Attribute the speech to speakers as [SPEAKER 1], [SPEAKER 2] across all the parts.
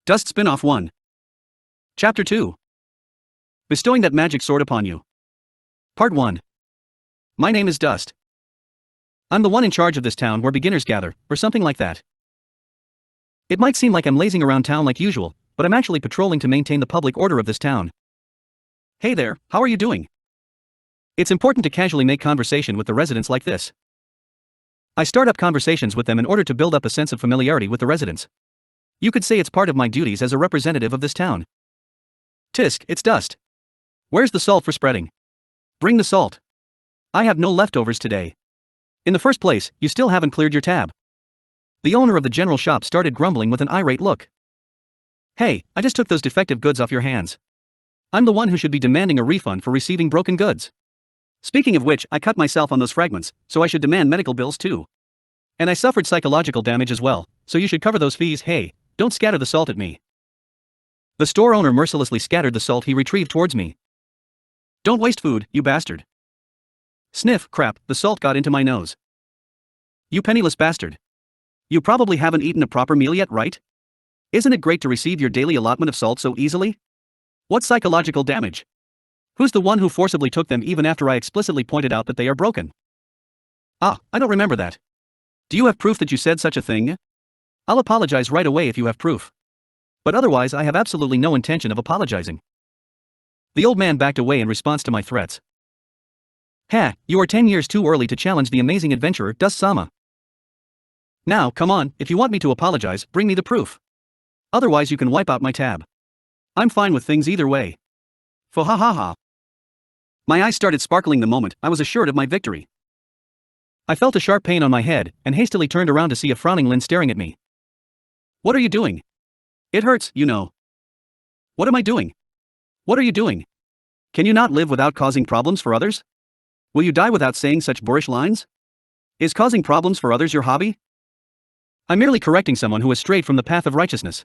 [SPEAKER 1] Dust Spinoff 1. Chapter 2. Bestowing that magic sword upon you. Part 1. My name is Dust. I'm the one in charge of this town where beginners gather, or something like that. It might seem like I'm lazing around town like usual, but I'm actually patrolling to maintain the public order of this town. Hey there, how are you doing? It's important to casually make conversation with the residents like this. I start up conversations with them in order to build up a sense of familiarity with the residents. You could say it's part of my duties as a representative of this town. Tisk, it's Dust. Where's the salt for spreading? Bring the salt. I have no leftovers today. In the first place, you still haven't cleared your tab. The owner of the general shop started grumbling with an irate look. Hey, I just took those defective goods off your hands. I'm the one who should be demanding a refund for receiving broken goods. Speaking of which, I cut myself on those fragments, so I should demand medical bills too. And I suffered psychological damage as well, so you should cover those fees. Hey, don't scatter the salt at me. The store owner mercilessly scattered the salt he retrieved towards me. Don't waste food, you bastard. Sniff, crap, the salt got into my nose. You penniless bastard. You probably haven't eaten a proper meal yet, right? Isn't it great to receive your daily allotment of salt so easily? What psychological damage? Who's the one who forcibly took them even after I explicitly pointed out that they are broken? Ah, I don't remember that. Do you have proof that you said such a thing? I'll apologize right away if you have proof. But otherwise I have absolutely no intention of apologizing. The old man backed away in response to my threats. Ha, you are 10 years too early to challenge the amazing adventurer Dust-sama. Now, come on, if you want me to apologize, bring me the proof. Otherwise you can wipe out my tab. I'm fine with things either way. Fo ha ha ha. My eyes started sparkling the moment I was assured of my victory. I felt a sharp pain on my head, and hastily turned around to see a frowning Lin staring at me. What are you doing? It hurts, you know. What am I doing? What are you doing? Can you not live without causing problems for others? Will you die without saying such boorish lines? Is causing problems for others your hobby? I'm merely correcting someone who has strayed from the path of righteousness.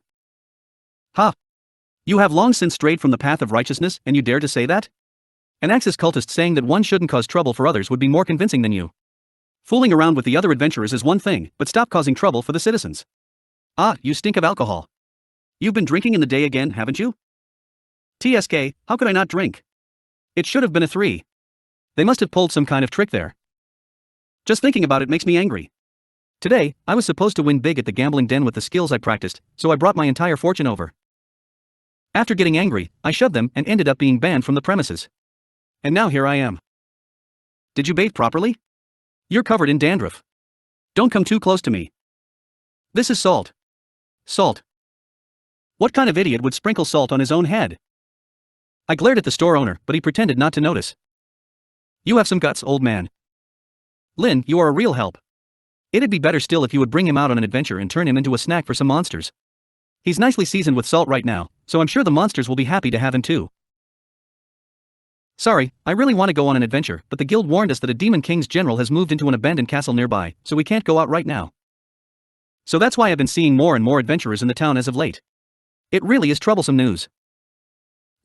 [SPEAKER 1] Ha! You have long since strayed from the path of righteousness, and you dare to say that? An Axis cultist saying that one shouldn't cause trouble for others would be more convincing than you. Fooling around with the other adventurers is one thing, but stop causing trouble for the citizens. Ah, you stink of alcohol. You've been drinking in the day again, haven't you? TSK, how could I not drink? It should have been a 3. They must have pulled some kind of trick there. Just thinking about it makes me angry. Today, I was supposed to win big at the gambling den with the skills I practiced, so I brought my entire fortune over. After getting angry, I shoved them and ended up being banned from the premises. And now here I am. Did you bathe properly? You're covered in dandruff. Don't come too close to me. This is salt. Salt. What kind of idiot would sprinkle salt on his own head? I glared at the store owner, but he pretended not to notice. You have some guts, old man. Lin, you are a real help. It'd be better still if you would bring him out on an adventure and turn him into a snack for some monsters. He's nicely seasoned with salt right now, so I'm sure the monsters will be happy to have him too. Sorry, I really want to go on an adventure, but the guild warned us that a Demon King's general has moved into an abandoned castle nearby, so we can't go out right now. So that's why I've been seeing more and more adventurers in the town as of late. It really is troublesome news.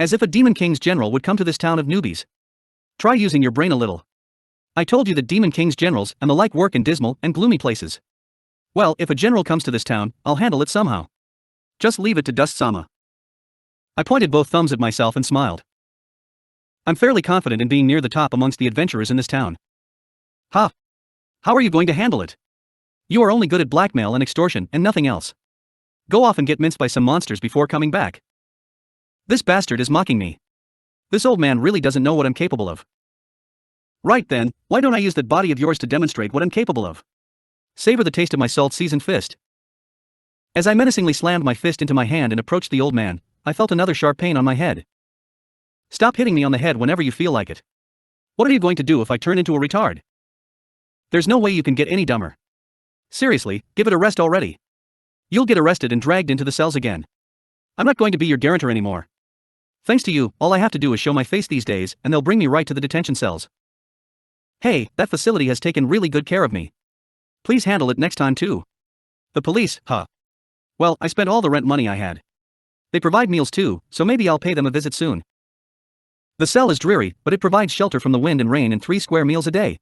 [SPEAKER 1] As if a Demon King's general would come to this town of newbies. Try using your brain a little. I told you that Demon King's generals and the like work in dismal and gloomy places. Well, if a general comes to this town, I'll handle it somehow. Just leave it to Dust-sama. I pointed both thumbs at myself and smiled. I'm fairly confident in being near the top amongst the adventurers in this town. Ha! How are you going to handle it? You are only good at blackmail and extortion and nothing else. Go off and get minced by some monsters before coming back. This bastard is mocking me. This old man really doesn't know what I'm capable of. Right then, why don't I use that body of yours to demonstrate what I'm capable of? Savor the taste of my salt-seasoned fist. As I menacingly slammed my fist into my hand and approached the old man, I felt another sharp pain on my head. Stop hitting me on the head whenever you feel like it. What are you going to do if I turn into a retard? There's no way you can get any dumber. Seriously, give it a rest already. You'll get arrested and dragged into the cells again. I'm not going to be your guarantor anymore. Thanks to you, all I have to do is show my face these days and they'll bring me right to the detention cells. Hey, that facility has taken really good care of me. Please handle it next time too. The police, huh? Well, I spent all the rent money I had. They provide meals too, so maybe I'll pay them a visit soon. The cell is dreary, but it provides shelter from the wind and rain and 3 square meals a day.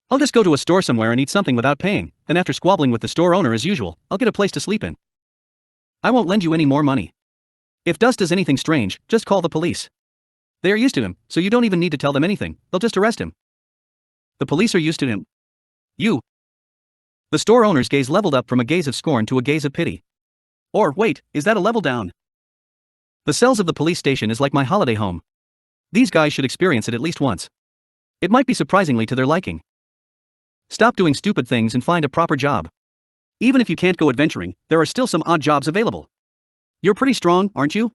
[SPEAKER 1] I'll just go to a store somewhere and eat something without paying, then after squabbling with the store owner as usual, I'll get a place to sleep in. I won't lend you any more money. If Dust does anything strange, just call the police. They are used to him, so you don't even need to tell them anything, they'll just arrest him. The police are used to him. You. The store owner's gaze leveled up from a gaze of scorn to a gaze of pity. Or, wait, is that a level down? The cells of the police station is like my holiday home. These guys should experience it at least once. It might be surprisingly to their liking. Stop doing stupid things and find a proper job. Even if you can't go adventuring, there are still some odd jobs available. You're pretty strong, aren't you?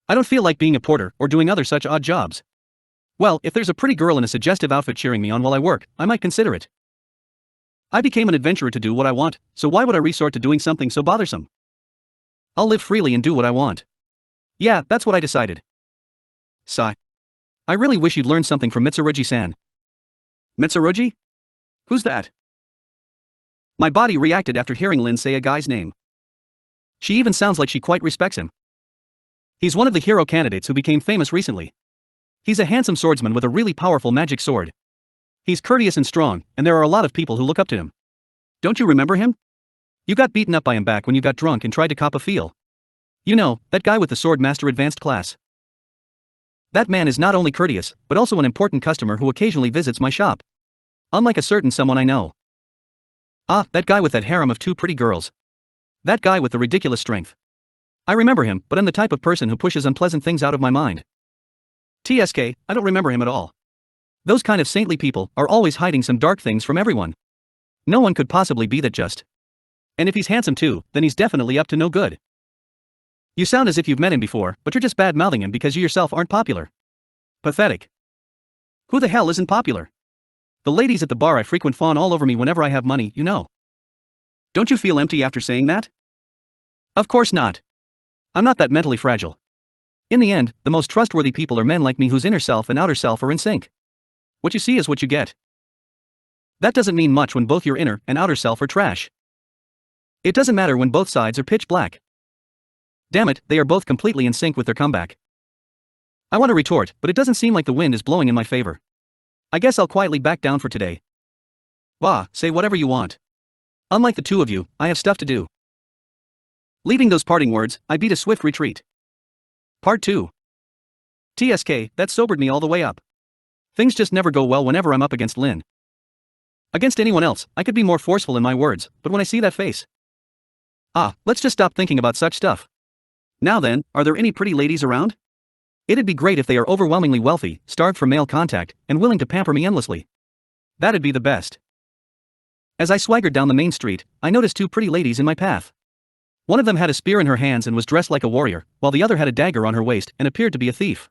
[SPEAKER 1] I don't feel like being a porter or doing other such odd jobs. Well, if there's a pretty girl in a suggestive outfit cheering me on while I work, I might consider it. I became an adventurer to do what I want, so why would I resort to doing something so bothersome? I'll live freely and do what I want. Yeah, that's what I decided. Sigh. I really wish you'd learn something from Mitsurugi-san. Mitsurugi? Who's that? My body reacted after hearing Lin say a guy's name. She even sounds like she quite respects him. He's one of the hero candidates who became famous recently. He's a handsome swordsman with a really powerful magic sword. He's courteous and strong, and there are a lot of people who look up to him. Don't you remember him? You got beaten up by him back when you got drunk and tried to cop a feel. You know, that guy with the Sword Master Advanced class. That man is not only courteous, but also an important customer who occasionally visits my shop. Unlike a certain someone I know. Ah, that guy with that harem of 2 pretty girls. That guy with the ridiculous strength. I remember him, but I'm the type of person who pushes unpleasant things out of my mind. TSK, I don't remember him at all. Those kind of saintly people are always hiding some dark things from everyone. No one could possibly be that just. And if he's handsome too, then he's definitely up to no good. You sound as if you've met him before, but you're just bad-mouthing him because you yourself aren't popular. Pathetic. Who the hell isn't popular? The ladies at the bar I frequent fawn all over me whenever I have money, you know. Don't you feel empty after saying that? Of course not. I'm not that mentally fragile. In the end, the most trustworthy people are men like me whose inner self and outer self are in sync. What you see is what you get. That doesn't mean much when both your inner and outer self are trash. It doesn't matter when both sides are pitch black. Damn it, they are both completely in sync with their comeback. I want to retort, but it doesn't seem like the wind is blowing in my favor. I guess I'll quietly back down for today. Bah, say whatever you want. Unlike the two of you, I have stuff to do. Leaving those parting words, I beat a swift retreat. Part 2. TSK, that sobered me all the way up. Things just never go well whenever I'm up against Lin. Against anyone else, I could be more forceful in my words, but when I see that face. Let's just stop thinking about such stuff. Now then, are there any pretty ladies around? It'd be great if they are overwhelmingly wealthy, starved for male contact, and willing to pamper me endlessly. That'd be the best. As I swaggered down the main street, I noticed 2 pretty ladies in my path. One of them had a spear in her hands and was dressed like a warrior, while the other had a dagger on her waist and appeared to be a thief.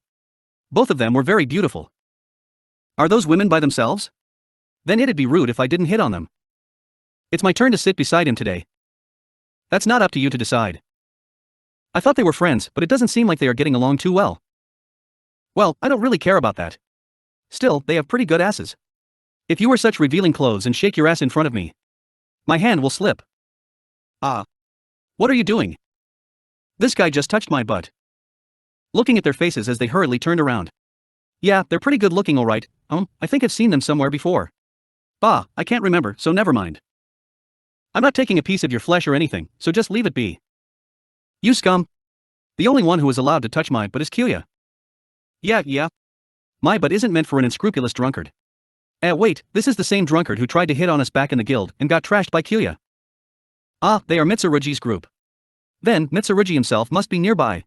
[SPEAKER 1] Both of them were very beautiful. Are those women by themselves? Then it'd be rude if I didn't hit on them. It's my turn to sit beside him today. That's not up to you to decide. I thought they were friends, but it doesn't seem like they are getting along too well. Well, I don't really care about that. Still, they have pretty good asses. If you wear such revealing clothes and shake your ass in front of me, my hand will slip. What are you doing? This guy just touched my butt. Looking at their faces as they hurriedly turned around. Yeah, they're pretty good looking alright. I think I've seen them somewhere before. Bah, I can't remember, so never mind. I'm not taking a piece of your flesh or anything, so just leave it be. You scum. The only one who is allowed to touch my butt is Kyakkou. Yeah. My butt isn't meant for an unscrupulous drunkard. Wait, this is the same drunkard who tried to hit on us back in the guild and got trashed by Kyakkou. They are Mitsurugi's group. Then, Mitsurugi himself must be nearby.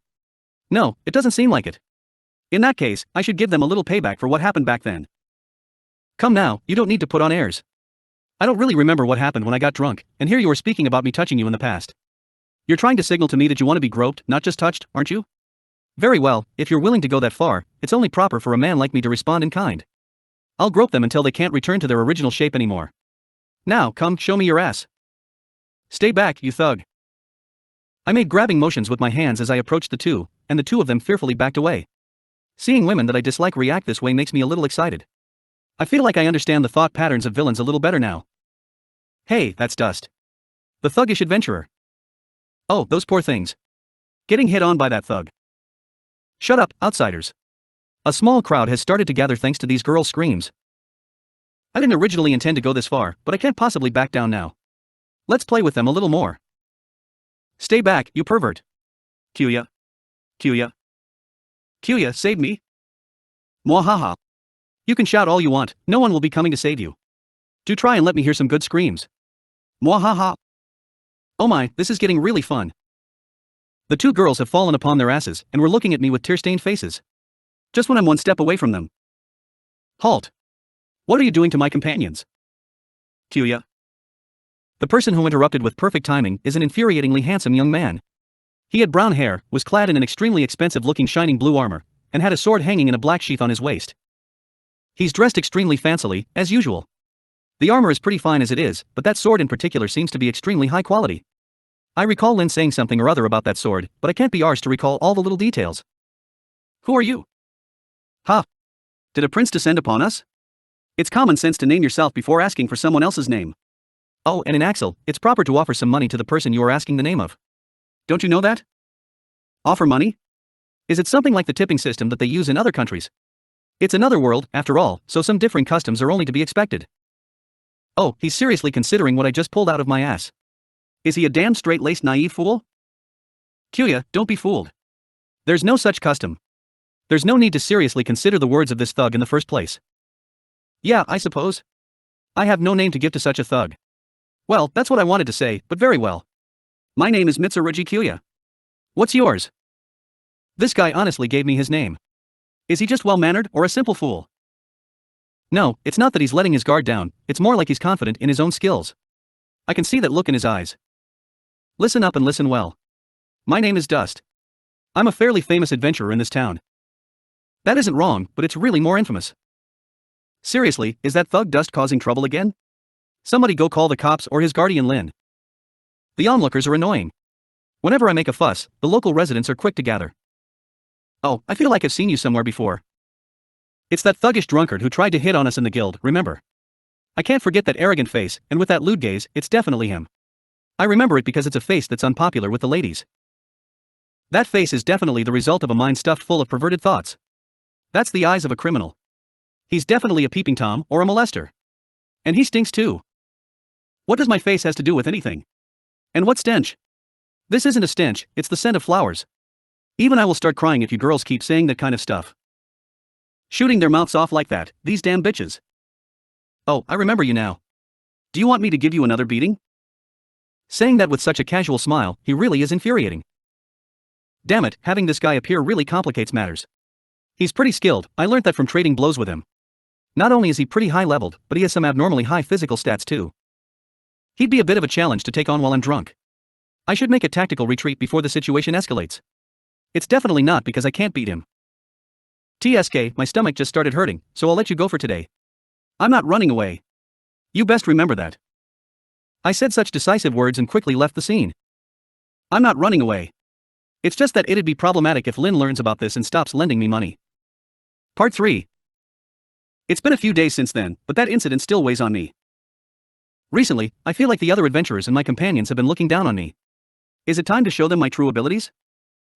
[SPEAKER 1] No, it doesn't seem like it. In that case, I should give them a little payback for what happened back then. Come now, you don't need to put on airs. I don't really remember what happened when I got drunk, and here you are speaking about me touching you in the past. You're trying to signal to me that you want to be groped, not just touched, aren't you? Very well, if you're willing to go that far, it's only proper for a man like me to respond in kind. I'll grope them until they can't return to their original shape anymore. Now, come, show me your ass. Stay back, you thug. I made grabbing motions with my hands as I approached the 2, and the 2 of them fearfully backed away. Seeing women that I dislike react this way makes me a little excited. I feel like I understand the thought patterns of villains a little better now. Hey, that's Dust. The thuggish adventurer. Oh, those poor things. Getting hit on by that thug. Shut up, outsiders. A small crowd has started to gather thanks to these girls' screams. I didn't originally intend to go this far, but I can't possibly back down now. Let's play with them a little more. Stay back, you pervert. Kyuya. Kyuya. Kyuya, save me. Mwahaha. You can shout all you want, no one will be coming to save you. Do try and let me hear some good screams. Mwahaha. Oh my, this is getting really fun. The two girls have fallen upon their asses and were looking at me with tear-stained faces. Just when I'm one step away from them. Halt. What are you doing to my companions? Kyuya. The person who interrupted with perfect timing is an infuriatingly handsome young man. He had brown hair, was clad in an extremely expensive-looking shining blue armor, and had a sword hanging in a black sheath on his waist. He's dressed extremely fancily, as usual. The armor is pretty fine as it is, but that sword in particular seems to be extremely high quality. I recall Lin saying something or other about that sword, but I can't be arsed to recall all the little details. Who are you? Ha! Did a prince descend upon us? It's common sense to name yourself before asking for someone else's name. Oh, and in Axel, it's proper to offer some money to the person you are asking the name of. Don't you know that? Offer money? Is it something like the tipping system that they use in other countries? It's another world, after all, so some differing customs are only to be expected. Oh, he's seriously considering what I just pulled out of my ass. Is he a damn straight-laced naive fool? Kyuya, don't be fooled. There's no such custom. There's no need to seriously consider the words of this thug in the first place. Yeah, I suppose. I have no name to give to such a thug. Well, that's what I wanted to say, but very well. My name is Mitsurugi Kyuya. What's yours? This guy honestly gave me his name. Is he just well-mannered or a simple fool? No, it's not that he's letting his guard down, it's more like he's confident in his own skills. I can see that look in his eyes. Listen up and listen well. My name is Dust. I'm a fairly famous adventurer in this town. That isn't wrong, but it's really more infamous. Seriously, is that thug Dust causing trouble again? Somebody go call the cops or his guardian Lin. The onlookers are annoying. Whenever I make a fuss, the local residents are quick to gather. Oh, I feel like I've seen you somewhere before. It's that thuggish drunkard who tried to hit on us in the guild, remember? I can't forget that arrogant face, and with that lewd gaze, it's definitely him. I remember it because it's a face that's unpopular with the ladies. That face is definitely the result of a mind stuffed full of perverted thoughts. That's the eyes of a criminal. He's definitely a peeping Tom or a molester. And he stinks too. What does my face has to do with anything? And what stench? This isn't a stench, it's the scent of flowers. Even I will start crying if you girls keep saying that kind of stuff. Shooting their mouths off like that, these damn bitches. Oh, I remember you now. Do you want me to give you another beating? Saying that with such a casual smile, he really is infuriating. Damn it, having this guy appear really complicates matters. He's pretty skilled, I learnt that from trading blows with him. Not only is he pretty high-leveled, but he has some abnormally high physical stats too. He'd be a bit of a challenge to take on while I'm drunk. I should make a tactical retreat before the situation escalates. It's definitely not because I can't beat him. TSK, my stomach just started hurting, so I'll let you go for today. I'm not running away. You best remember that. I said such decisive words and quickly left the scene. I'm not running away. It's just that it'd be problematic if Lin learns about this and stops lending me money. Part 3. It's been a few days since then, but that incident still weighs on me. Recently, I feel like the other adventurers and my companions have been looking down on me. Is it time to show them my true abilities?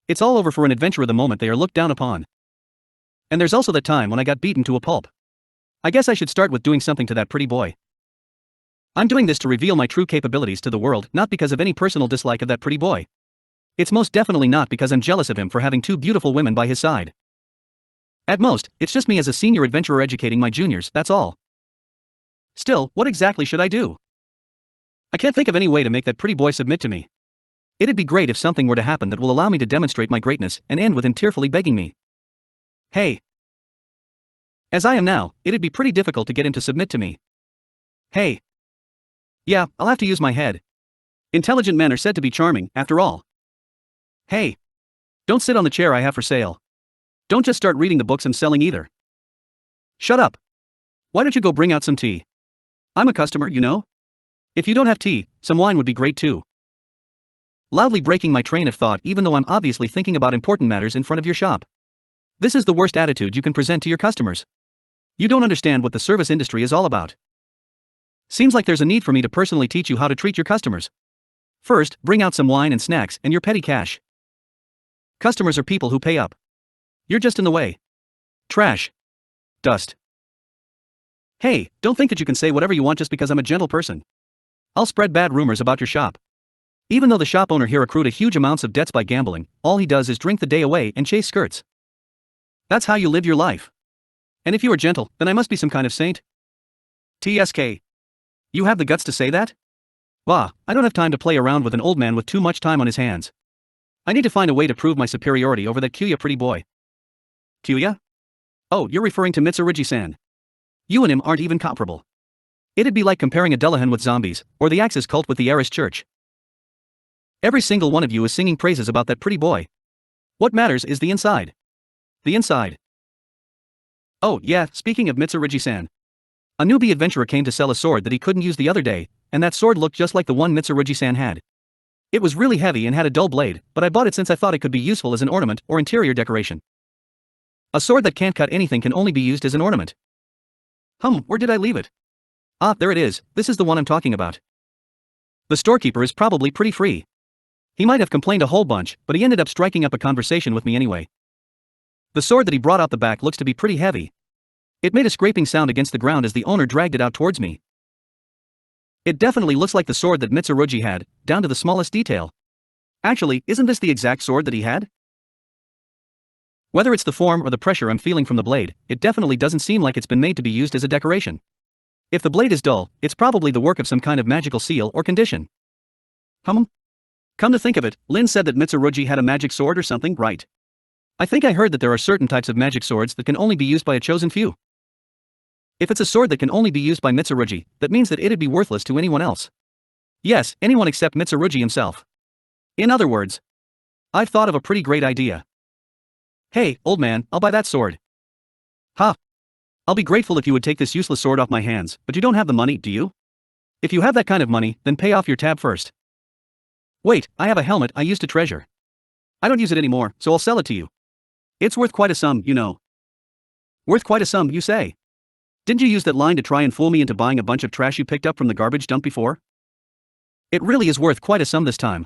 [SPEAKER 1] It's all over for an adventurer the moment they are looked down upon. And there's also that time when I got beaten to a pulp. I guess I should start with doing something to that pretty boy. I'm doing this to reveal my true capabilities to the world, not because of any personal dislike of that pretty boy. It's most definitely not because I'm jealous of him for having two beautiful women by his side. At most, it's just me as a senior adventurer educating my juniors, that's all. Still, what exactly should I do? I can't think of any way to make that pretty boy submit to me. It'd be great if something were to happen that will allow me to demonstrate my greatness and end with him tearfully begging me. Hey. As I am now, it'd be pretty difficult to get him to submit to me. Hey. Yeah, I'll have to use my head. Intelligent men are said to be charming, after all. Hey. Don't sit on the chair I have for sale. Don't just start reading the books I'm selling either. Shut up. Why don't you go bring out some tea? I'm a customer, you know? If you don't have tea, some wine would be great too. Loudly breaking my train of thought even though I'm obviously thinking about important matters in front of your shop. This is the worst attitude you can present to your customers. You don't understand what the service industry is all about. Seems like there's a need for me to personally teach you how to treat your customers. First, bring out some wine and snacks and your petty cash. Customers are people who pay up. You're just in the way. Trash. Dust. Hey, don't think that you can say whatever you want just because I'm a gentle person. I'll spread bad rumors about your shop. Even though the shop owner here accrued a huge amounts of debts by gambling, all he does is drink the day away and chase skirts. That's how you live your life. And if you are gentle, then I must be some kind of saint. TSK. You have the guts to say that? Bah, I don't have time to play around with an old man with too much time on his hands. I need to find a way to prove my superiority over that Kyuya pretty boy. Kyuya? Oh, you're referring to Mitsurugi-san. You and him aren't even comparable. It'd be like comparing a Dullahan with zombies, or the Axis cult with the Eris church. Every single one of you is singing praises about that pretty boy. What matters is the inside. The inside. Oh yeah, speaking of Mitsurugi-san. A newbie adventurer came to sell a sword that he couldn't use the other day, and that sword looked just like the one Mitsurugi-san had. It was really heavy and had a dull blade, but I bought it since I thought it could be useful as an ornament or interior decoration. A sword that can't cut anything can only be used as an ornament. Where did I leave it? Ah, there it is, this is the one I'm talking about. The storekeeper is probably pretty free. He might have complained a whole bunch, but he ended up striking up a conversation with me anyway. The sword that he brought out the back looks to be pretty heavy. It made a scraping sound against the ground as the owner dragged it out towards me. It definitely looks like the sword that Mitsurugi had, down to the smallest detail. Actually, isn't this the exact sword that he had? Whether it's the form or the pressure I'm feeling from the blade, it definitely doesn't seem like it's been made to be used as a decoration. If the blade is dull, it's probably the work of some kind of magical seal or condition. Come to think of it, Lin said that Mitsurugi had a magic sword or something, right? I think I heard that there are certain types of magic swords that can only be used by a chosen few. If it's a sword that can only be used by Mitsurugi, that means that it'd be worthless to anyone else. Yes, anyone except Mitsurugi himself. In other words, I've thought of a pretty great idea. Hey, old man, I'll buy that sword. Ha! I'll be grateful if you would take this useless sword off my hands, but you don't have the money, do you? If you have that kind of money, then pay off your tab first. Wait, I have a helmet I used to treasure. I don't use it anymore, so I'll sell it to you. It's worth quite a sum, you know. Worth quite a sum, you say? Didn't you use that line to try and fool me into buying a bunch of trash you picked up from the garbage dump before? It really is worth quite a sum this time.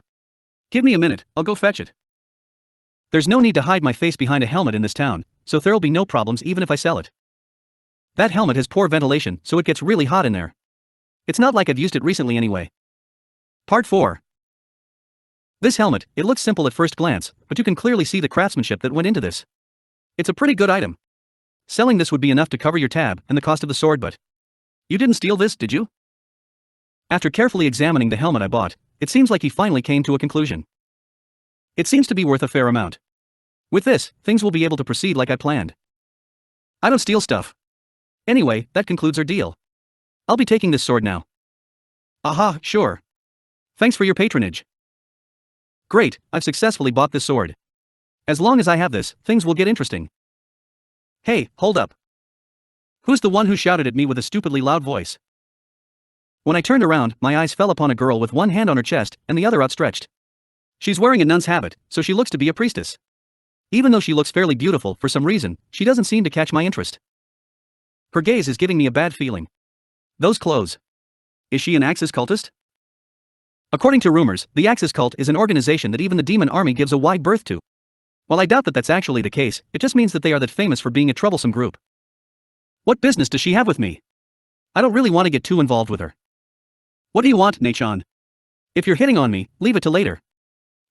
[SPEAKER 1] Give me a minute, I'll go fetch it. There's no need to hide my face behind a helmet in this town, so there'll be no problems even if I sell it. That helmet has poor ventilation, so it gets really hot in there. It's not like I've used it recently anyway. Part 4. This helmet, it looks simple at first glance, but you can clearly see the craftsmanship that went into this. It's a pretty good item. Selling this would be enough to cover your tab and the cost of the sword, but you didn't steal this, did you? After carefully examining the helmet I bought, it seems like he finally came to a conclusion. It seems to be worth a fair amount. With this, things will be able to proceed like I planned. I don't steal stuff. Anyway, that concludes our deal. I'll be taking this sword now. Aha, sure. Thanks for your patronage. Great, I've successfully bought this sword. As long as I have this, things will get interesting. Hey, hold up. Who's the one who shouted at me with a stupidly loud voice? When I turned around, my eyes fell upon a girl with one hand on her chest and the other outstretched. She's wearing a nun's habit, so she looks to be a priestess. Even though she looks fairly beautiful, for some reason, she doesn't seem to catch my interest. Her gaze is giving me a bad feeling. Those clothes. Is she an Axis cultist? According to rumors, the Axis cult is an organization that even the demon army gives a wide berth to. While I doubt that that's actually the case, it just means that they are that famous for being a troublesome group. What business does she have with me? I don't really want to get too involved with her. What do you want, Nachon? If you're hitting on me, leave it to later.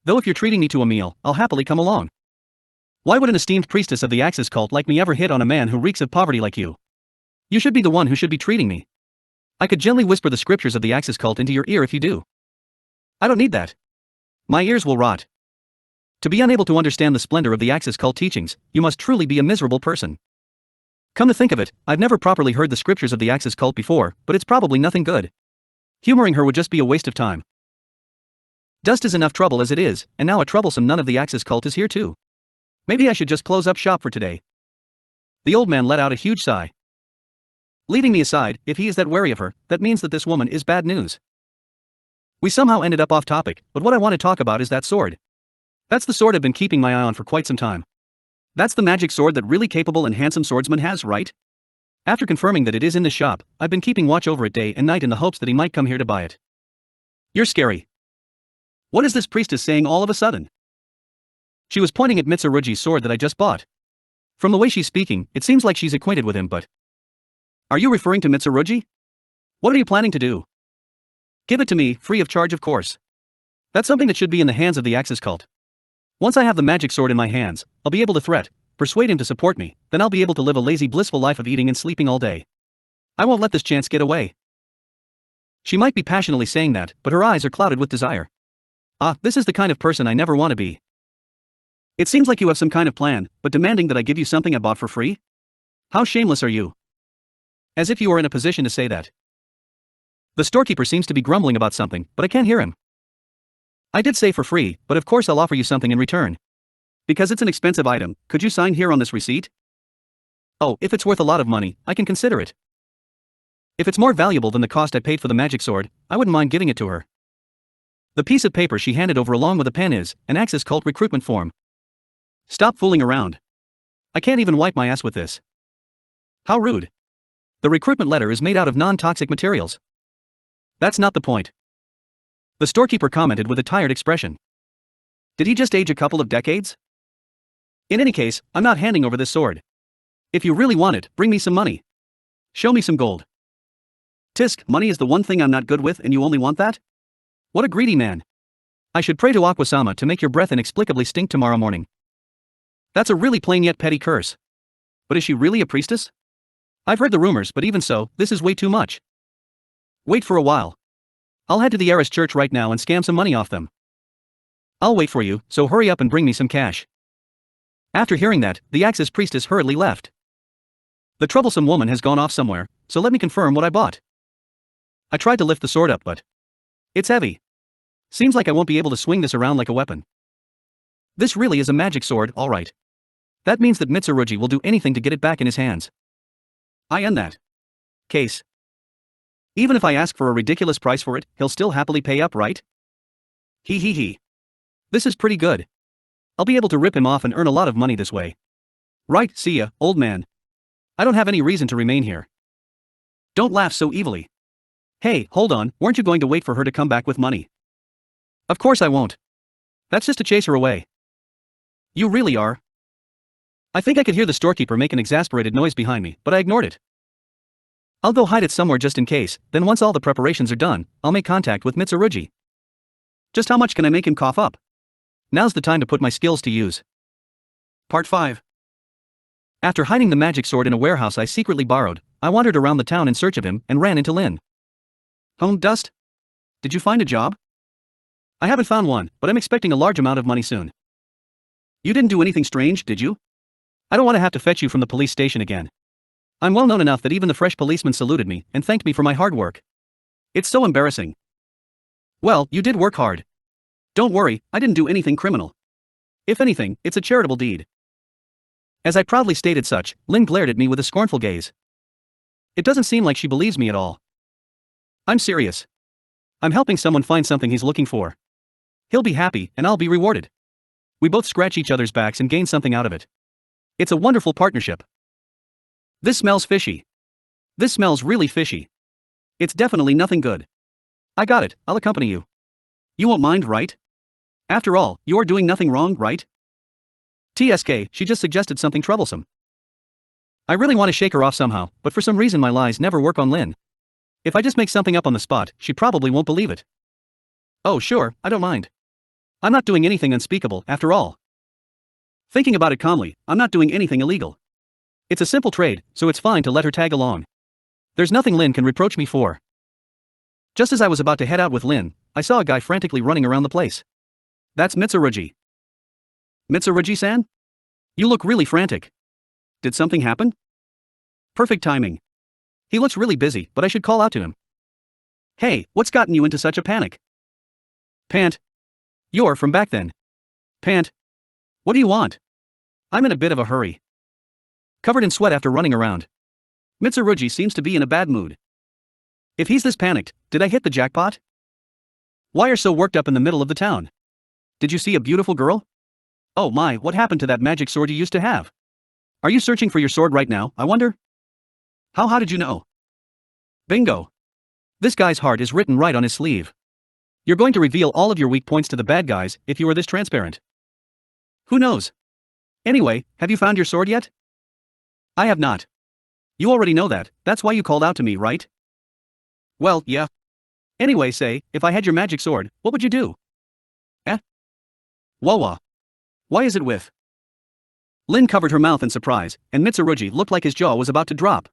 [SPEAKER 1] Though if you're treating me to a meal, I'll happily come along. Why would an esteemed priestess of the Axis cult like me ever hit on a man who reeks of poverty like you? You should be the one who should be treating me. I could gently whisper the scriptures of the Axis cult into your ear if you do. I don't need that. My ears will rot. To be unable to understand the splendor of the Axis cult teachings, you must truly be a miserable person. Come to think of it, I've never properly heard the scriptures of the Axis cult before, but it's probably nothing good. Humoring her would just be a waste of time. Dust is enough trouble as it is, and now a troublesome nun of the Axis cult is here too. Maybe I should just close up shop for today. The old man let out a huge sigh. Leaving me aside, if he is that wary of her, that means that this woman is bad news. We somehow ended up off topic, but what I want to talk about is that sword. That's the sword I've been keeping my eye on for quite some time. That's the magic sword that really capable and handsome swordsman has, right? After confirming that it is in the shop, I've been keeping watch over it day and night in the hopes that he might come here to buy it. You're scary. What is this priestess saying all of a sudden? She was pointing at Mitsurugi's sword that I just bought. From the way she's speaking, it seems like she's acquainted with him, but... Are you referring to Mitsurugi? What are you planning to do? Give it to me, free of charge of course. That's something that should be in the hands of the Axis cult. Once I have the magic sword in my hands, I'll be able to persuade him to support me, then I'll be able to live a lazy blissful life of eating and sleeping all day. I won't let this chance get away. She might be passionately saying that, but her eyes are clouded with desire. This is the kind of person I never want to be. It seems like you have some kind of plan, but demanding that I give you something I bought for free? How shameless are you? As if you are in a position to say that. The storekeeper seems to be grumbling about something, but I can't hear him. I did say for free, but of course I'll offer you something in return. Because it's an expensive item, could you sign here on this receipt? Oh, if it's worth a lot of money, I can consider it. If it's more valuable than the cost I paid for the magic sword, I wouldn't mind giving it to her. The piece of paper she handed over along with a pen is an Axis cult recruitment form. Stop fooling around. I can't even wipe my ass with this. How rude. The recruitment letter is made out of non-toxic materials. That's not the point. The storekeeper commented with a tired expression. Did he just age a couple of decades? In any case, I'm not handing over this sword. If you really want it, bring me some money. Show me some gold. Tisk, money is the one thing I'm not good with and you only want that? What a greedy man. I should pray to Aquasama to make your breath inexplicably stink tomorrow morning. That's a really plain yet petty curse. But is she really a priestess? I've heard the rumors, but even so, this is way too much. Wait for a while. I'll head to the heiress church right now and scam some money off them. I'll wait for you, so hurry up and bring me some cash. After hearing that, the Axis priestess hurriedly left. The troublesome woman has gone off somewhere, so let me confirm what I bought. I tried to lift the sword up, but it's heavy. Seems like I won't be able to swing this around like a weapon. This really is a magic sword, alright. That means that Mitsurugi will do anything to get it back in his hands. I end that case. Even if I ask for a ridiculous price for it, he'll still happily pay up, right? He. This is pretty good. I'll be able to rip him off and earn a lot of money this way. Right, see ya, old man. I don't have any reason to remain here. Don't laugh so evilly. Hey, hold on, weren't you going to wait for her to come back with money? Of course I won't. That's just to chase her away. You really are. I think I could hear the storekeeper make an exasperated noise behind me, but I ignored it. I'll go hide it somewhere just in case, then once all the preparations are done, I'll make contact with Mitsurugi. Just how much can I make him cough up? Now's the time to put my skills to use. Part 5. After hiding the magic sword in a warehouse I secretly borrowed, I wandered around the town in search of him and ran into Lin. Dust? Did you find a job? I haven't found one, but I'm expecting a large amount of money soon. You didn't do anything strange, did you? I don't want to have to fetch you from the police station again. I'm well known enough that even the fresh policeman saluted me and thanked me for my hard work. It's so embarrassing. Well, you did work hard. Don't worry, I didn't do anything criminal. If anything, it's a charitable deed. As I proudly stated such, Lin glared at me with a scornful gaze. It doesn't seem like she believes me at all. I'm serious. I'm helping someone find something he's looking for. He'll be happy, and I'll be rewarded. We both scratch each other's backs and gain something out of it. It's a wonderful partnership. This smells fishy. This smells really fishy. It's definitely nothing good. I got it, I'll accompany you. You won't mind, right? After all, you're doing nothing wrong, right? TSK, she just suggested something troublesome. I really want to shake her off somehow, but for some reason my lies never work on Lin. If I just make something up on the spot, she probably won't believe it. Oh sure, I don't mind. I'm not doing anything unspeakable, after all. Thinking about it calmly, I'm not doing anything illegal. It's a simple trade, so it's fine to let her tag along. There's nothing Lin can reproach me for. Just as I was about to head out with Lin, I saw a guy frantically running around the place. That's Mitsurugi. Mitsurugi-san? You look really frantic. Did something happen? Perfect timing. He looks really busy, but I should call out to him. Hey, what's gotten you into such a panic? Pant. You're from back then. Pant. What do you want? I'm in a bit of a hurry. Covered in sweat after running around. Mitsurugi seems to be in a bad mood. If he's this panicked, did I hit the jackpot? Why are so worked up in the middle of the town? Did you see a beautiful girl? Oh my, what happened to that magic sword you used to have? Are you searching for your sword right now, I wonder? How did you know? Bingo. This guy's heart is written right on his sleeve. You're going to reveal all of your weak points to the bad guys if you are this transparent. Who knows? Anyway, have you found your sword yet? I have not. You already know that, that's why you called out to me, right? Well, yeah. Anyway, say, if I had your magic sword, what would you do? Wawa. Why is it with? Lin covered her mouth in surprise, and Mitsurugi looked like his jaw was about to drop.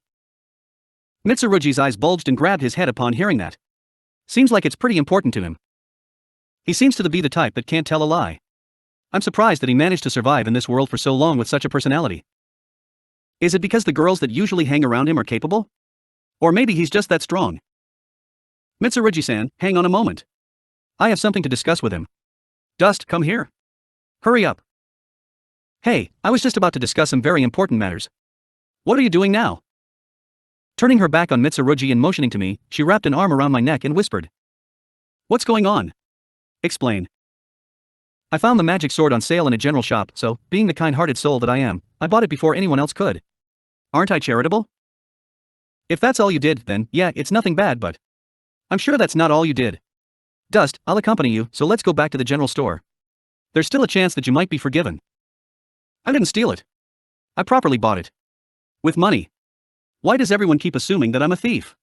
[SPEAKER 1] Mitsurugi's eyes bulged and grabbed his head upon hearing that. Seems like it's pretty important to him. He seems to be the type that can't tell a lie. I'm surprised that he managed to survive in this world for so long with such a personality. Is it because the girls that usually hang around him are capable? Or maybe he's just that strong. Mitsurugi-san, hang on a moment. I have something to discuss with him. Dust, come here. Hurry up. Hey, I was just about to discuss some very important matters. What are you doing now? Turning her back on Mitsurugi and motioning to me, she wrapped an arm around my neck and whispered. What's going on? Explain. I found the magic sword on sale in a general shop, so, being the kind-hearted soul that I am, I bought it before anyone else could. Aren't I charitable? If that's all you did, then, yeah, it's nothing bad, but I'm sure that's not all you did. Dust, I'll accompany you, so let's go back to the general store. There's still a chance that you might be forgiven. I didn't steal it. I properly bought it. With money. Why does everyone keep assuming that I'm a thief?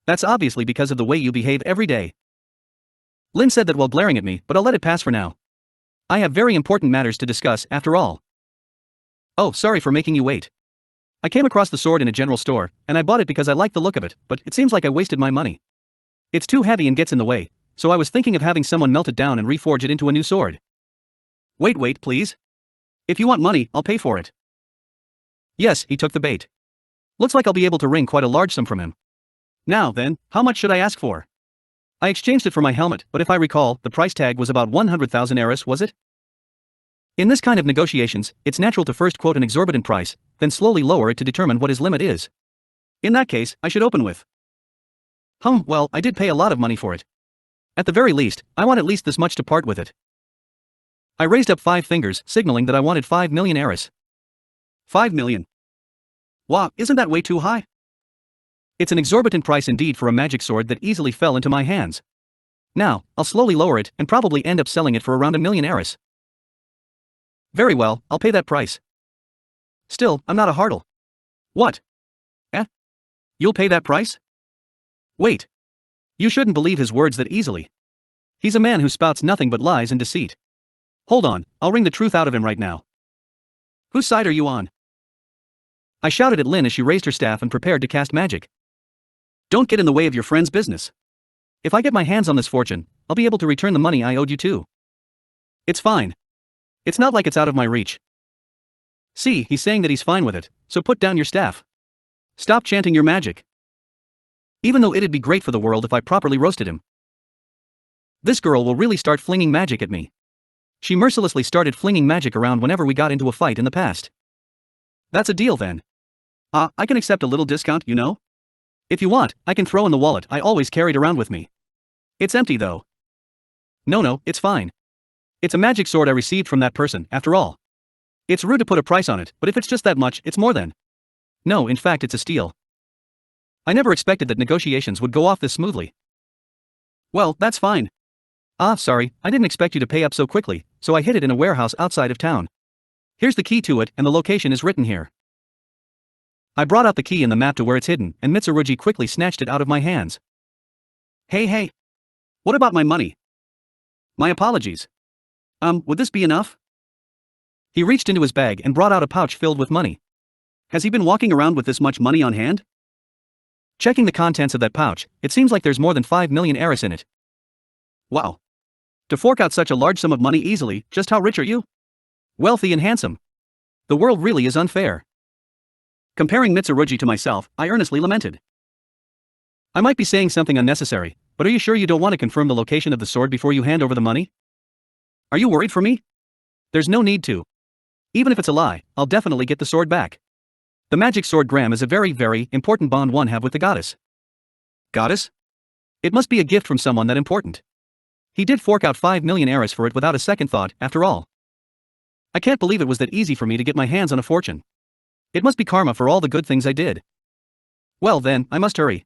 [SPEAKER 1] That's obviously because of the way you behave every day. Lin said that while glaring at me, but I'll let it pass for now. I have very important matters to discuss, after all. Oh, sorry for making you wait. I came across the sword in a general store, and I bought it because I liked the look of it, but it seems like I wasted my money. It's too heavy and gets in the way, so I was thinking of having someone melt it down and reforge it into a new sword. Wait, please. If you want money, I'll pay for it. Yes, he took the bait. Looks like I'll be able to wring quite a large sum from him. Now then, how much should I ask for? I exchanged it for my helmet, but if I recall, the price tag was about 100,000 eris, was it? In this kind of negotiations, it's natural to first quote an exorbitant price, then slowly lower it to determine what his limit is. In that case, I should open with. Well, I did pay a lot of money for it. At the very least, I want at least this much to part with it. I raised up 5 fingers, signaling that I wanted 5 million eris. 5 million. Wow, isn't that way too high? It's an exorbitant price indeed for a magic sword that easily fell into my hands. Now, I'll slowly lower it and probably end up selling it for around 1 million eris. Very well, I'll pay that price. Still, I'm not a hardle. What? You'll pay that price? Wait. You shouldn't believe his words that easily. He's a man who spouts nothing but lies and deceit. Hold on, I'll wring the truth out of him right now. Whose side are you on? I shouted at Lin as she raised her staff and prepared to cast magic. Don't get in the way of your friend's business. If I get my hands on this fortune, I'll be able to return the money I owed you too. It's fine. It's not like it's out of my reach. See, he's saying that he's fine with it, so put down your staff. Stop chanting your magic. Even though it'd be great for the world if I properly roasted him. This girl will really start flinging magic at me. She mercilessly started flinging magic around whenever we got into a fight in the past. That's a deal then. I can accept a little discount, you know? If you want, I can throw in the wallet I always carried around with me. It's empty though. No, it's fine. It's a magic sword I received from that person, after all. It's rude to put a price on it, but if it's just that much, it's more than. No, in fact it's a steal. I never expected that negotiations would go off this smoothly. Well, that's fine. Sorry, I didn't expect you to pay up so quickly, so I hid it in a warehouse outside of town. Here's the key to it, and the location is written here. I brought out the key and the map to where it's hidden, and Mitsurugi quickly snatched it out of my hands. Hey. What about my money? My apologies. Would this be enough? He reached into his bag and brought out a pouch filled with money. Has he been walking around with this much money on hand? Checking the contents of that pouch, it seems like there's more than 5 million eris in it. Wow. To fork out such a large sum of money easily, just how rich are you? Wealthy and handsome. The world really is unfair. Comparing Mitsurugi to myself, I earnestly lamented. I might be saying something unnecessary, but are you sure you don't want to confirm the location of the sword before you hand over the money? Are you worried for me? There's no need to. Even if it's a lie, I'll definitely get the sword back. The magic sword Gram is a very, very important bond one have with the goddess. Goddess? It must be a gift from someone that important. He did fork out 5 million eris for it without a second thought, after all. I can't believe it was that easy for me to get my hands on a fortune. It must be karma for all the good things I did. Well then, I must hurry.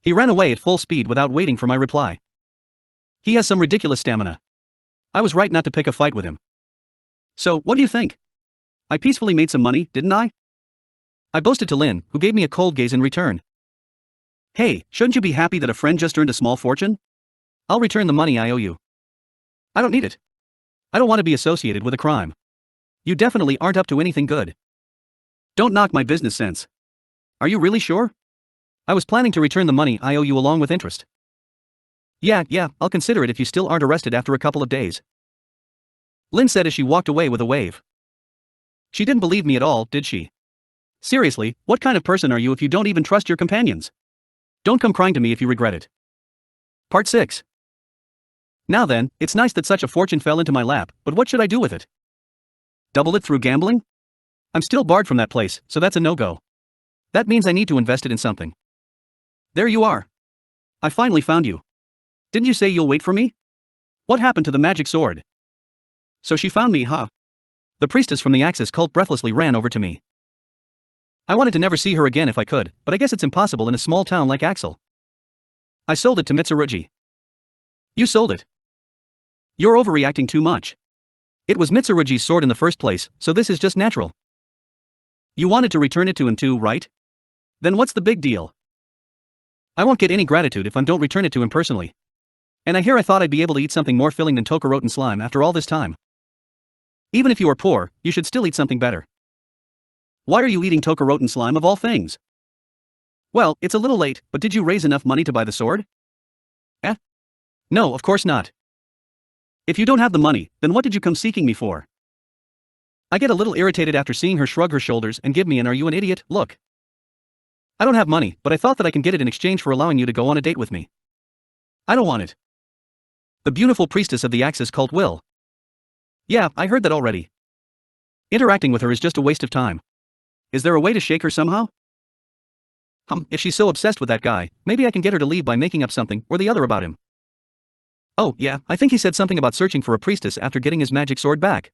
[SPEAKER 1] He ran away at full speed without waiting for my reply. He has some ridiculous stamina. I was right not to pick a fight with him. So, what do you think? I peacefully made some money, didn't I? I boasted to Lin, who gave me a cold gaze in return. Hey, shouldn't you be happy that a friend just earned a small fortune? I'll return the money I owe you. I don't need it. I don't want to be associated with a crime. You definitely aren't up to anything good. Don't knock my business sense. Are you really sure? I was planning to return the money I owe you along with interest. Yeah, I'll consider it if you still aren't arrested after a couple of days. Lin said as she walked away with a wave. She didn't believe me at all, did she? Seriously, what kind of person are you if you don't even trust your companions? Don't come crying to me if you regret it. Part 6. Now then, it's nice that such a fortune fell into my lap, but what should I do with it? Double it through gambling? I'm still barred from that place, so that's a no-go. That means I need to invest it in something. There you are. I finally found you. Didn't you say you'll wait for me? What happened to the magic sword? So she found me, huh? The priestess from the Axis cult breathlessly ran over to me. I wanted to never see her again if I could, but I guess it's impossible in a small town like Axel. I sold it to Mitsurugi. You sold it. You're overreacting too much. It was Mitsurugi's sword in the first place, so this is just natural. You wanted to return it to him too, right? Then what's the big deal? I won't get any gratitude if I don't return it to him personally. And I thought I'd be able to eat something more filling than Tokoroten slime after all this time. Even if you are poor, you should still eat something better. Why are you eating Tokoroten slime of all things? Well, it's a little late, but did you raise enough money to buy the sword? No, of course not. If you don't have the money, then what did you come seeking me for? I get a little irritated after seeing her shrug her shoulders and give me an "are you an idiot" look. I don't have money, but I thought that I can get it in exchange for allowing you to go on a date with me. I don't want it. The beautiful priestess of the Axis cult will. Yeah, I heard that already. Interacting with her is just a waste of time. Is there a way to shake her somehow? If she's so obsessed with that guy, maybe I can get her to leave by making up something or the other about him. Oh, yeah, I think he said something about searching for a priestess after getting his magic sword back.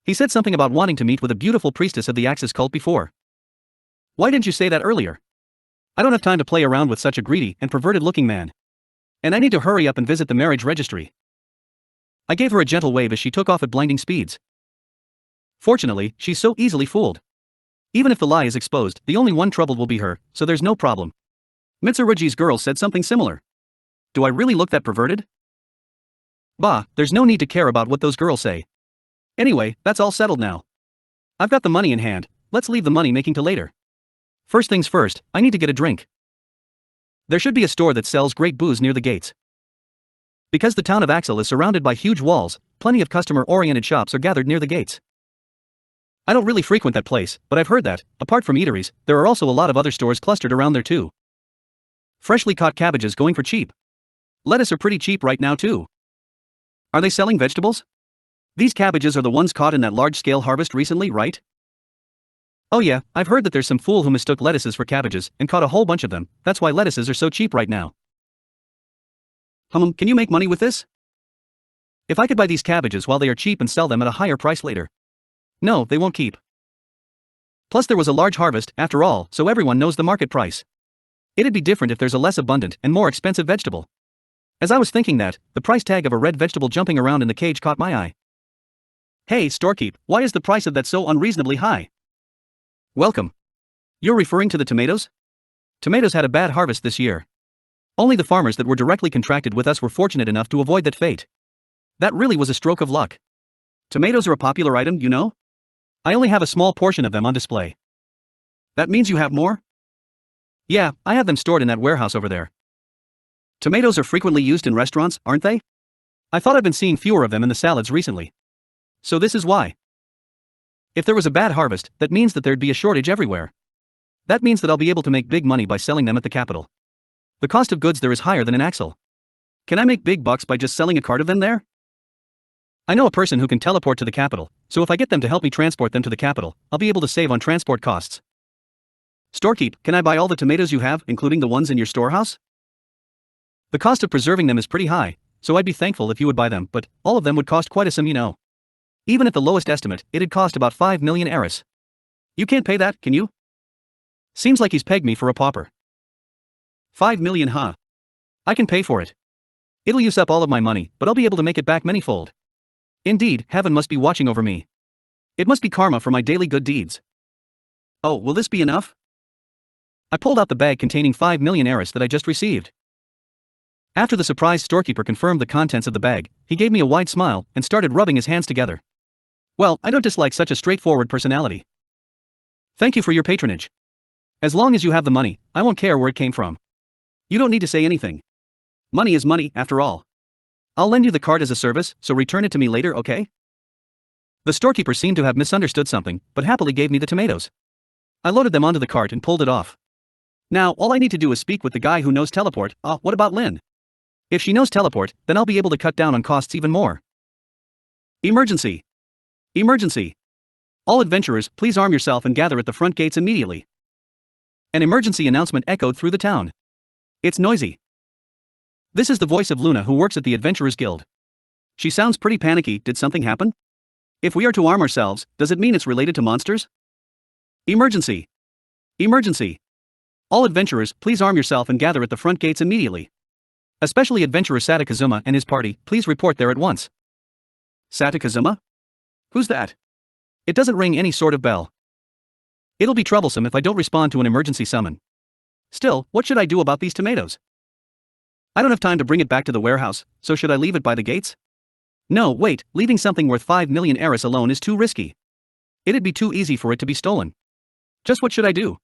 [SPEAKER 1] He said something about wanting to meet with a beautiful priestess of the Axis cult before. Why didn't you say that earlier? I don't have time to play around with such a greedy and perverted-looking man. And I need to hurry up and visit the marriage registry. I gave her a gentle wave as she took off at blinding speeds. Fortunately, she's so easily fooled. Even if the lie is exposed, the only one troubled will be her, so there's no problem. Mitsurugi's girl said something similar. Do I really look that perverted? Bah, there's no need to care about what those girls say. Anyway, that's all settled now. I've got the money in hand, let's leave the money making to later. First things first, I need to get a drink. There should be a store that sells great booze near the gates. Because the town of Axel is surrounded by huge walls, plenty of customer-oriented shops are gathered near the gates. I don't really frequent that place, but I've heard that, apart from eateries, there are also a lot of other stores clustered around there too. Freshly caught cabbages going for cheap. Lettuce are pretty cheap right now too. Are they selling vegetables? These cabbages are the ones caught in that large-scale harvest recently, right? Oh yeah, I've heard that there's some fool who mistook lettuces for cabbages and caught a whole bunch of them. That's why lettuces are so cheap right now. Can you make money with this? If I could buy these cabbages while they are cheap and sell them at a higher price later. No, they won't keep. Plus there was a large harvest, after all, so everyone knows the market price. It'd be different if there's a less abundant and more expensive vegetable. As I was thinking that, the price tag of a red vegetable jumping around in the cage caught my eye. Hey, storekeep, why is the price of that so unreasonably high? Welcome. You're referring to the tomatoes? Tomatoes had a bad harvest this year. Only the farmers that were directly contracted with us were fortunate enough to avoid that fate. That really was a stroke of luck. Tomatoes are a popular item, you know? I only have a small portion of them on display. That means you have more? Yeah, I have them stored in that warehouse over there. Tomatoes are frequently used in restaurants, aren't they? I thought I've been seeing fewer of them in the salads recently. So this is why. If there was a bad harvest, that means that there'd be a shortage everywhere. That means that I'll be able to make big money by selling them at the capital. The cost of goods there is higher than in Axel. Can I make big bucks by just selling a cart of them there? I know a person who can teleport to the capital, so if I get them to help me transport them to the capital, I'll be able to save on transport costs. Storekeep, can I buy all the tomatoes you have, including the ones in your storehouse? The cost of preserving them is pretty high, so I'd be thankful if you would buy them, but all of them would cost quite a sum, you know. Even at the lowest estimate, it'd cost about 5 million eris. You can't pay that, can you? Seems like he's pegged me for a pauper. 5 million, huh? I can pay for it. It'll use up all of my money, but I'll be able to make it back manyfold. Indeed, heaven must be watching over me. It must be karma for my daily good deeds. Oh, will this be enough? I pulled out the bag containing 5 million eris that I just received. After the surprised storekeeper confirmed the contents of the bag, he gave me a wide smile and started rubbing his hands together. Well, I don't dislike such a straightforward personality. Thank you for your patronage. As long as you have the money, I won't care where it came from. You don't need to say anything. Money is money, after all. I'll lend you the card as a service, so return it to me later, okay? The storekeeper seemed to have misunderstood something, but happily gave me the tomatoes. I loaded them onto the cart and pulled it off. Now, all I need to do is speak with the guy who knows teleport. What about Lynn? If she knows teleport, then I'll be able to cut down on costs even more. Emergency! Emergency! All adventurers, please arm yourself and gather at the front gates immediately. An emergency announcement echoed through the town. It's noisy. This is the voice of Luna, who works at the Adventurers Guild. She sounds pretty panicky. Did something happen? If we are to arm ourselves, does it mean it's related to monsters? Emergency! Emergency! All adventurers, please arm yourself and gather at the front gates immediately. Especially adventurer Satakazuma and his party, please report there at once. Satakazuma? Who's that? It doesn't ring any sort of bell. It'll be troublesome if I don't respond to an emergency summon. Still, what should I do about these tomatoes? I don't have time to bring it back to the warehouse, so should I leave it by the gates? No, wait, leaving something worth 5 million Eris alone is too risky. It'd be too easy for it to be stolen. Just what should I do?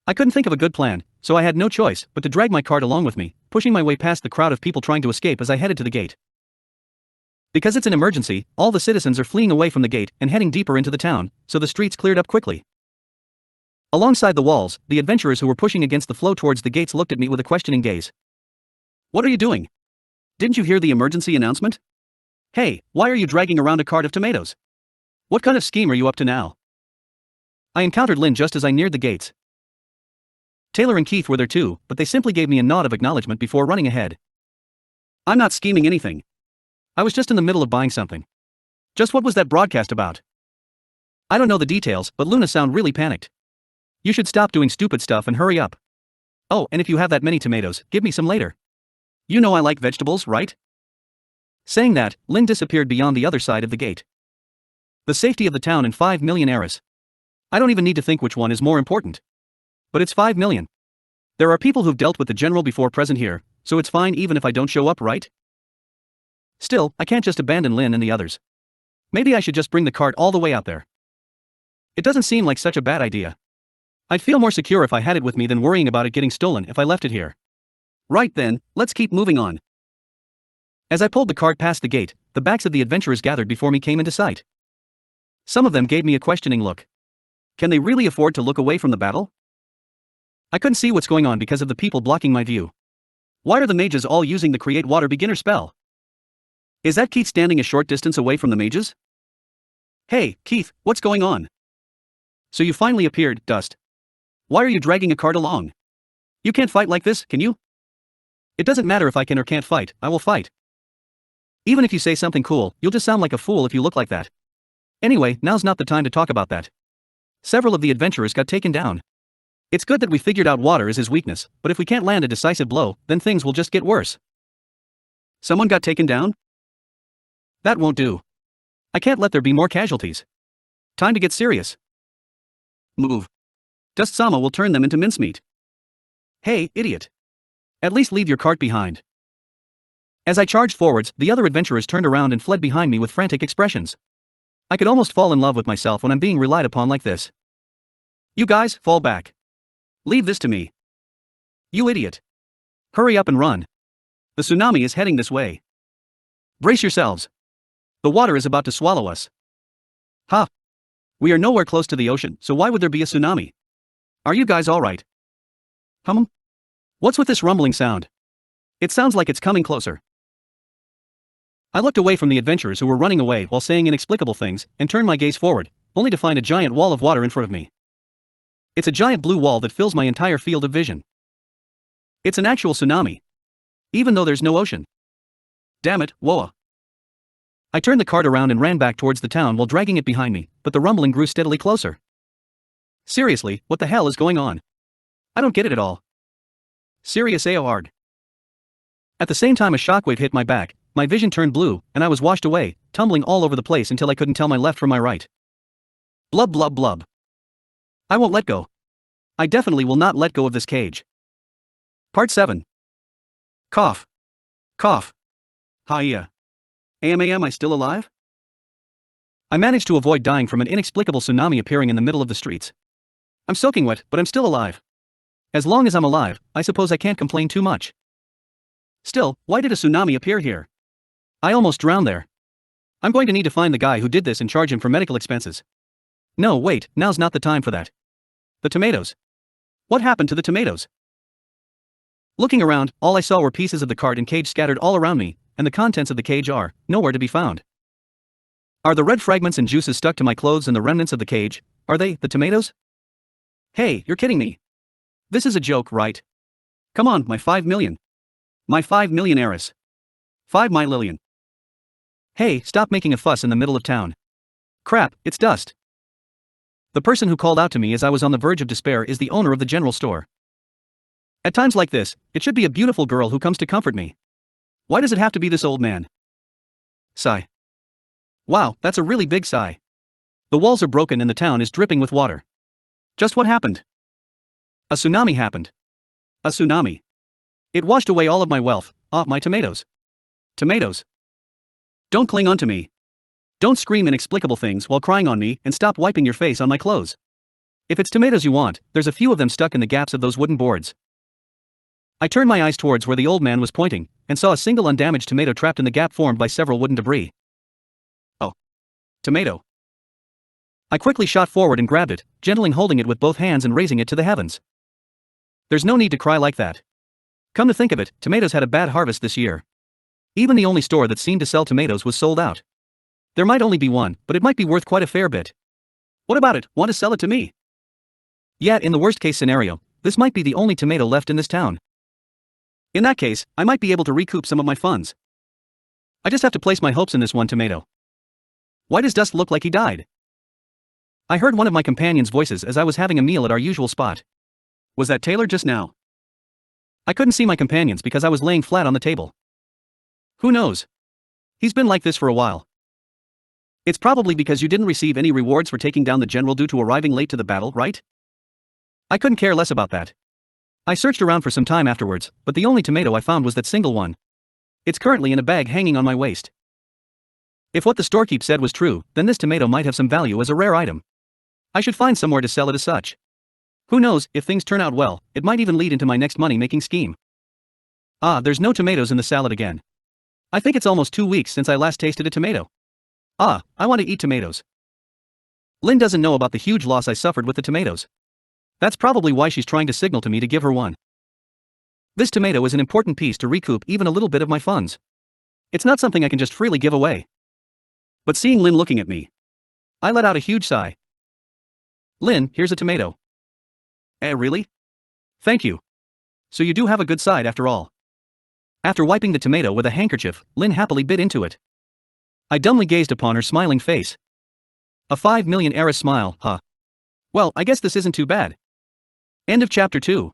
[SPEAKER 1] I couldn't think of a good plan, so I had no choice but to drag my cart along with me, pushing my way past the crowd of people trying to escape as I headed to the gate. Because it's an emergency, all the citizens are fleeing away from the gate and heading deeper into the town, so the streets cleared up quickly. Alongside the walls, the adventurers who were pushing against the flow towards the gates looked at me with a questioning gaze. What are you doing? Didn't you hear the emergency announcement? Hey, why are you dragging around a cart of tomatoes? What kind of scheme are you up to now? I encountered Lynn just as I neared the gates. Taylor and Keith were there too, but they simply gave me a nod of acknowledgement before running ahead. I'm not scheming anything. I was just in the middle of buying something. Just what was that broadcast about? I don't know the details, but Luna sounded really panicked. You should stop doing stupid stuff and hurry up. Oh, and if you have that many tomatoes, give me some later. You know I like vegetables, right? Saying that, Lynn disappeared beyond the other side of the gate. The safety of the town and 5 million Eris. I don't even need to think which one is more important. But it's 5 million. There are people who've dealt with the general before present here, so it's fine even if I don't show up, right? Still, I can't just abandon Lynn and the others. Maybe I should just bring the cart all the way out there. It doesn't seem like such a bad idea. I'd feel more secure if I had it with me than worrying about it getting stolen if I left it here. Right then, let's keep moving on. As I pulled the cart past the gate, the backs of the adventurers gathered before me came into sight. Some of them gave me a questioning look. Can they really afford to look away from the battle? I couldn't see what's going on because of the people blocking my view. Why are the mages all using the Create Water beginner spell? Is that Keith standing a short distance away from the mages? Hey, Keith, what's going on? So you finally appeared, Dust. Why are you dragging a cart along? You can't fight like this, can you? It doesn't matter if I can or can't fight, I will fight. Even if you say something cool, you'll just sound like a fool if you look like that. Anyway, now's not the time to talk about that. Several of the adventurers got taken down. It's good that we figured out water is his weakness, but if we can't land a decisive blow, then things will just get worse. Someone got taken down? That won't do. I can't let there be more casualties. Time to get serious. Move. Dust-sama will turn them into mincemeat. Hey, idiot. At least leave your cart behind. As I charged forwards, the other adventurers turned around and fled behind me with frantic expressions. I could almost fall in love with myself when I'm being relied upon like this. You guys, fall back. Leave this to me. You idiot. Hurry up and run. The tsunami is heading this way. Brace yourselves. The water is about to swallow us. Ha! We are nowhere close to the ocean, so why would there be a tsunami? Are you guys alright? What's with this rumbling sound? It sounds like it's coming closer. I looked away from the adventurers who were running away while saying inexplicable things, and turned my gaze forward, only to find a giant wall of water in front of me. It's a giant blue wall that fills my entire field of vision. It's an actual tsunami. Even though there's no ocean. Damn it, Woa. I turned the cart around and ran back towards the town while dragging it behind me, but the rumbling grew steadily closer. Seriously, what the hell is going on? I don't get it at all. Serious AAren't I. At the same time a shockwave hit my back, my vision turned blue, and I was washed away, tumbling all over the place until I couldn't tell my left from my right. Blub blub blub. I won't let go. I definitely will not let go of this cage. Part 7. Cough. Cough. Hiya. Am I still alive? I managed to avoid dying from an inexplicable tsunami appearing in the middle of the streets. I'm soaking wet, but I'm still alive. As long as I'm alive, I suppose I can't complain too much. Still, why did a tsunami appear here? I almost drowned there. I'm going to need to find the guy who did this and charge him for medical expenses. No, wait, now's not the time for that. The tomatoes. What happened to the tomatoes? Looking around, all I saw were pieces of the cart and cage scattered all around me, and the contents of the cage are nowhere to be found. Are the red fragments and juices stuck to my clothes and the remnants of the cage? Are they the tomatoes? Hey, you're kidding me. This is a joke, right? Come on, my 5 million. My 5 million heiress. 5 my Lillian. Hey, stop making a fuss in the middle of town. Crap, it's Dust. The person who called out to me as I was on the verge of despair is the owner of the general store. At times like this, it should be a beautiful girl who comes to comfort me. Why does it have to be this old man? Sigh. Wow, that's a really big sigh. The walls are broken and the town is dripping with water. Just what happened? A tsunami happened. A tsunami. It washed away all of my wealth, my tomatoes. Tomatoes. Don't cling onto me. Don't scream inexplicable things while crying on me and stop wiping your face on my clothes. If it's tomatoes you want, there's a few of them stuck in the gaps of those wooden boards. I turned my eyes towards where the old man was pointing, and saw a single undamaged tomato trapped in the gap formed by several wooden debris. Oh. Tomato. I quickly shot forward and grabbed it, gently holding it with both hands and raising it to the heavens. There's no need to cry like that. Come to think of it, tomatoes had a bad harvest this year. Even the only store that seemed to sell tomatoes was sold out. There might only be one, but it might be worth quite a fair bit. What about it, want to sell it to me? Yet in the worst case scenario, this might be the only tomato left in this town. In that case, I might be able to recoup some of my funds. I just have to place my hopes in this one tomato. Why does Dust look like he died? I heard one of my companions' voices as I was having a meal at our usual spot. Was that Taylor just now? I couldn't see my companions because I was laying flat on the table. Who knows? He's been like this for a while. It's probably because you didn't receive any rewards for taking down the general due to arriving late to the battle, right? I couldn't care less about that. I searched around for some time afterwards, but the only tomato I found was that single one. It's currently in a bag hanging on my waist. If what the storekeep said was true, then this tomato might have some value as a rare item. I should find somewhere to sell it as such. Who knows, if things turn out well, it might even lead into my next money-making scheme. There's no tomatoes in the salad again. I think it's almost 2 weeks since I last tasted a tomato. I want to eat tomatoes. Lynn doesn't know about the huge loss I suffered with the tomatoes. That's probably why she's trying to signal to me to give her one. This tomato is an important piece to recoup even a little bit of my funds. It's not something I can just freely give away. But seeing Lynn looking at me, I let out a huge sigh. Lynn, here's a tomato. Really? Thank you. So you do have a good side after all. After wiping the tomato with a handkerchief, Lynn happily bit into it. I dumbly gazed upon her smiling face. A 5 million heiress smile, huh? Well, I guess this isn't too bad. End of chapter 2.